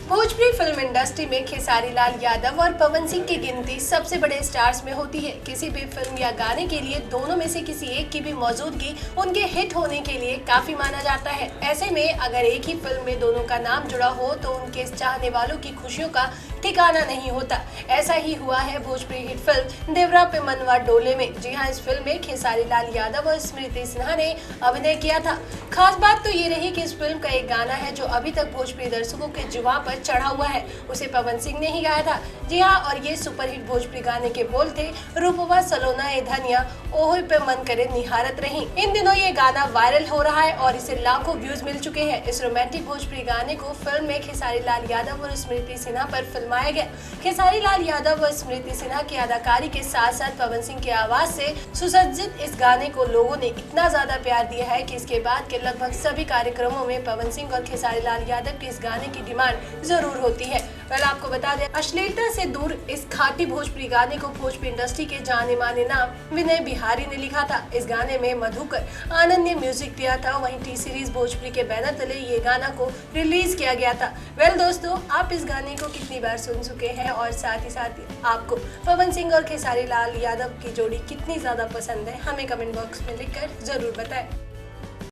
Bhojpuri film industry में खेसारी लाल यादव और पवन सिंह की गिनती सबसे बड़े स्टार्स में होती है। किसी भी फिल्म या गाने के लिए दोनों में से किसी एक की भी मौजूदगी उनके हिट होने के लिए काफी माना जाता है। ऐसे में अगर एक ही फिल्म में दोनों का नाम जुड़ा हो तो उनके चाहने वालों की खुशियों का ठिकाना नहीं होता। ऐसा ही हुआ है भोजपुरी हिट फिल्म देवरा पे मनवा डोले में। जी हाँ, इस फिल्म में खेसारी लाल यादव और स्मृति सिन्हा ने अभिनय किया था। खास बात तो ये रही कि इस फिल्म का एक गाना है जो अभी तक भोजपुरी दर्शकों के जुबान पर चढ़ा हुआ है, उसे पवन सिंह ने ही गाया था। जी हाँ, और ये सुपरहिट भोजपुरी गाने के बोल थे, रूपवा सलोना ए धनिया ओहो पे मन करे निहारत रही। इन दिनों ये गाना वायरल हो रहा है और इसे लाखों व्यूज मिल चुके हैं। इस रोमांटिक भोजपुरी गाने को फिल्म में खेसारी लाल यादव और स्मृति सिन्हा पर फिल्माया गया। खेसारी लाल यादव और स्मृति सिन्हा की अदाकारी के साथ साथ पवन सिंह की आवाज से सुसज्जित इस गाने को लोगों ने इतना ज्यादा प्यार दिया है कि इसके बाद के लगभग सभी कार्यक्रमों में पवन सिंह और खेसारी लाल यादव के इस गाने की डिमांड जरूर होती है। आपको बता दें, अश्लीलता से दूर इस खाटी भोजपुरी गाने को भोजपुरी इंडस्ट्री के जाने माने नाम विनय बिहारी ने लिखा था। इस गाने में मधुकर आनंद ने म्यूजिक दिया था। वहीं टी सीरीज भोजपुरी के बैनर तले ये गाना को रिलीज किया गया था। दोस्तों, आप इस गाने को कितनी बार सुन चुके हैं और साथ ही आपको पवन सिंह और खेसारी लाल यादव की जोड़ी कितनी ज्यादा पसंद है, हमें कमेंट बॉक्स में लिखकर जरूर बताएं।